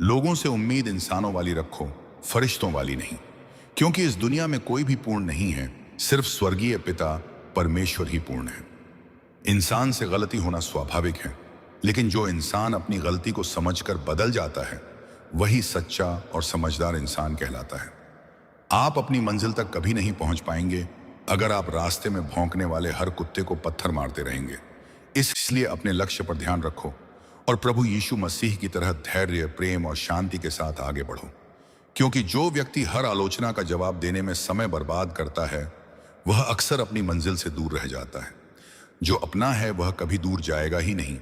लोगों से उम्मीद इंसानों वाली रखो, फरिश्तों वाली नहीं, क्योंकि इस दुनिया में कोई भी पूर्ण नहीं है, सिर्फ स्वर्गीय पिता परमेश्वर ही पूर्ण है। इंसान से गलती होना स्वाभाविक है, लेकिन जो इंसान अपनी गलती को समझकर बदल जाता है वही सच्चा और समझदार इंसान कहलाता है। आप अपनी मंजिल तक कभी नहीं पहुंच पाएंगे अगर आप रास्ते में भौंकने वाले हर कुत्ते को पत्थर मारते रहेंगे। इसलिए अपने लक्ष्य पर ध्यान रखो और प्रभु यीशु मसीह की तरह धैर्य, प्रेम और शांति के साथ आगे बढ़ो, क्योंकि जो व्यक्ति हर आलोचना का जवाब देने में समय बर्बाद करता है वह अक्सर अपनी मंजिल से दूर रह जाता है। जो अपना है वह कभी दूर जाएगा ही नहीं,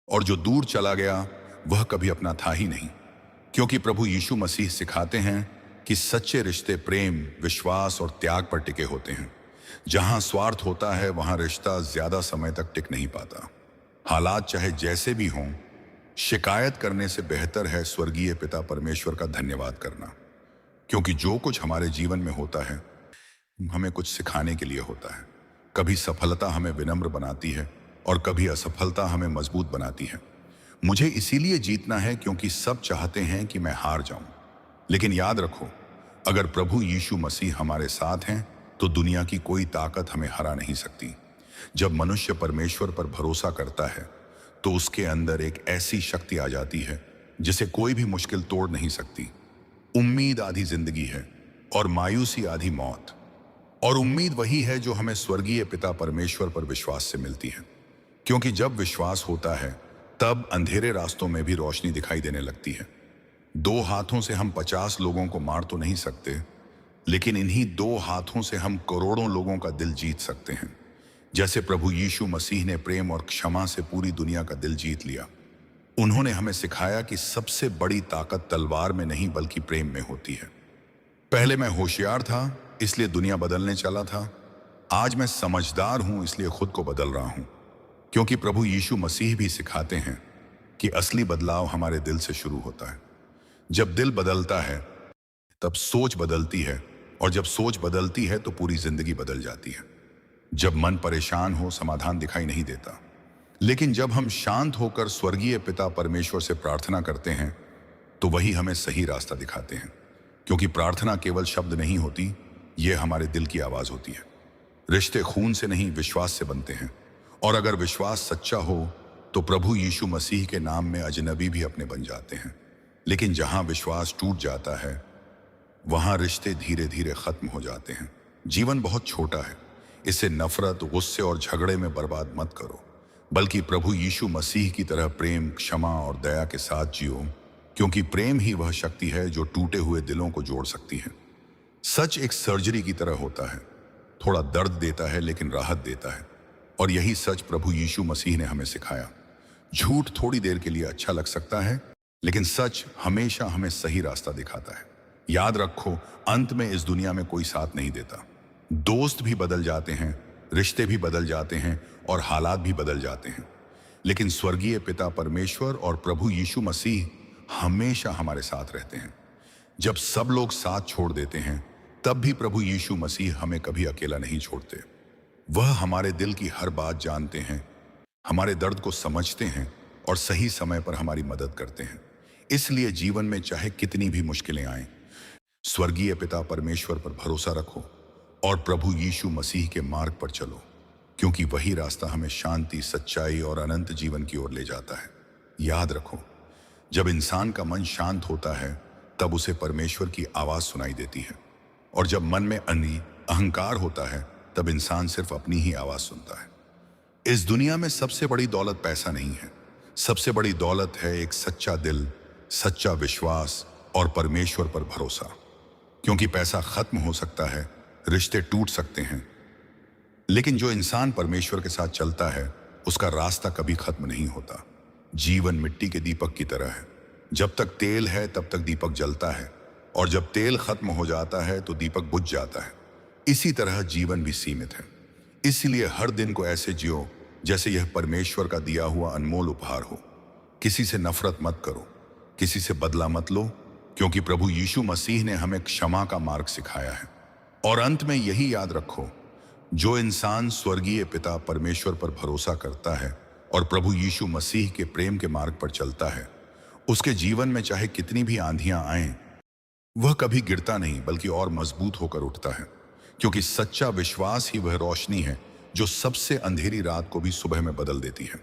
और जो दूर चला गया वह कभी अपना था ही नहीं, क्योंकि प्रभु यीशु मसीह सिखाते हैं कि सच्चे रिश्ते प्रेम, विश्वास और त्याग पर टिके होते हैं। जहां स्वार्थ होता है वहां रिश्ता ज्यादा समय तक टिक नहीं पाता। हालात चाहे जैसे भी हों, शिकायत करने से बेहतर है स्वर्गीय पिता परमेश्वर का धन्यवाद करना, क्योंकि जो कुछ हमारे जीवन में होता है हमें कुछ सिखाने के लिए होता है। कभी सफलता हमें विनम्र बनाती है और कभी असफलता हमें मजबूत बनाती है। मुझे इसीलिए जीतना है क्योंकि सब चाहते हैं कि मैं हार जाऊं, लेकिन याद रखो, अगर प्रभु यीशु मसीह हमारे साथ हैं तो दुनिया की कोई ताकत हमें हरा नहीं सकती। जब मनुष्य परमेश्वर पर भरोसा करता है तो उसके अंदर एक ऐसी शक्ति आ जाती है जिसे कोई भी मुश्किल तोड़ नहीं सकती। उम्मीद आधी जिंदगी है और मायूसी आधी मौत, और उम्मीद वही है जो हमें स्वर्गीय पिता परमेश्वर पर विश्वास से मिलती है, क्योंकि जब विश्वास होता है तब अंधेरे रास्तों में भी रोशनी दिखाई देने लगती है। 2 हाथों से हम 50 लोगों को मार तो नहीं सकते, लेकिन इन्हीं 2 हाथों से हम करोड़ों लोगों का दिल जीत सकते हैं। जैसे प्रभु यीशु मसीह ने प्रेम और क्षमा से पूरी दुनिया का दिल जीत लिया। उन्होंने हमें सिखाया कि सबसे बड़ी ताकत तलवार में नहीं बल्कि प्रेम में होती है। पहले मैं होशियार था इसलिए दुनिया बदलने चला था, आज मैं समझदार हूं इसलिए खुद को बदल रहा हूं, क्योंकि प्रभु यीशु मसीह भी सिखाते हैं कि असली बदलाव हमारे दिल से शुरू होता है। जब दिल बदलता है तब सोच बदलती है, और जब सोच बदलती है तो पूरी जिंदगी बदल जाती है। जब मन परेशान हो समाधान दिखाई नहीं देता, लेकिन जब हम शांत होकर स्वर्गीय पिता परमेश्वर से प्रार्थना करते हैं तो वही हमें सही रास्ता दिखाते हैं, क्योंकि प्रार्थना केवल शब्द नहीं होती, ये हमारे दिल की आवाज होती है। रिश्ते खून से नहीं विश्वास से बनते हैं, और अगर विश्वास सच्चा हो तो प्रभु यीशु मसीह के नाम में अजनबी भी अपने बन जाते हैं। लेकिन जहां विश्वास टूट जाता है वहां रिश्ते धीरे धीरे खत्म हो जाते हैं। जीवन बहुत छोटा है, इसे नफरत, गुस्से और झगड़े में बर्बाद मत करो, बल्कि प्रभु यीशु मसीह की तरह प्रेम, क्षमा और दया के साथ जियो, क्योंकि प्रेम ही वह शक्ति है जो टूटे हुए दिलों को जोड़ सकती है। सच एक सर्जरी की तरह होता है, थोड़ा दर्द देता है लेकिन राहत देता है, और यही सच प्रभु यीशु मसीह ने हमें सिखाया। झूठ थोड़ी देर के लिए अच्छा लग सकता है, लेकिन सच हमेशा हमें सही रास्ता दिखाता है। याद रखो, अंत में इस दुनिया में कोई साथ नहीं देता। दोस्त भी बदल जाते हैं, रिश्ते भी बदल जाते हैं और हालात भी बदल जाते हैं, लेकिन स्वर्गीय पिता परमेश्वर और प्रभु यीशु मसीह हमेशा हमारे साथ रहते हैं। जब सब लोग साथ छोड़ देते हैं तब भी प्रभु यीशु मसीह हमें कभी अकेला नहीं छोड़ते। वह हमारे दिल की हर बात जानते हैं, हमारे दर्द को समझते हैं और सही समय पर हमारी मदद करते हैं। इसलिए जीवन में चाहे कितनी भी मुश्किलें आएं, स्वर्गीय पिता परमेश्वर पर भरोसा रखो और प्रभु यीशु मसीह के मार्ग पर चलो, क्योंकि वही रास्ता हमें शांति, सच्चाई और अनंत जीवन की ओर ले जाता है। याद रखो, जब इंसान का मन शांत होता है तब उसे परमेश्वर की आवाज सुनाई देती है, और जब मन में अहंकार होता है तब इंसान सिर्फ अपनी ही आवाज सुनता है। इस दुनिया में सबसे बड़ी दौलत पैसा नहीं है, सबसे बड़ी दौलत है एक सच्चा दिल, सच्चा विश्वास और परमेश्वर पर भरोसा। क्योंकि पैसा खत्म हो सकता है, रिश्ते टूट सकते हैं, लेकिन जो इंसान परमेश्वर के साथ चलता है उसका रास्ता कभी खत्म नहीं होता। जीवन मिट्टी के दीपक की तरह है, जब तक तेल है तब तक दीपक जलता है, और जब तेल खत्म हो जाता है तो दीपक बुझ जाता है। इसी तरह जीवन भी सीमित है, इसलिए हर दिन को ऐसे जियो जैसे यह परमेश्वर का दिया हुआ अनमोल उपहार हो। किसी से नफरत मत करो, किसी से बदला मत लो, क्योंकि प्रभु यीशु मसीह ने हमें क्षमा का मार्ग सिखाया है। और अंत में यही याद रखो, जो इंसान स्वर्गीय पिता परमेश्वर पर भरोसा करता है और प्रभु यीशु मसीह के प्रेम के मार्ग पर चलता है, उसके जीवन में चाहे कितनी भी आंधियां आएं, वह कभी गिरता नहीं बल्कि और मजबूत होकर उठता है, क्योंकि सच्चा विश्वास ही वह रोशनी है जो सबसे अंधेरी रात को भी सुबह में बदल देती है।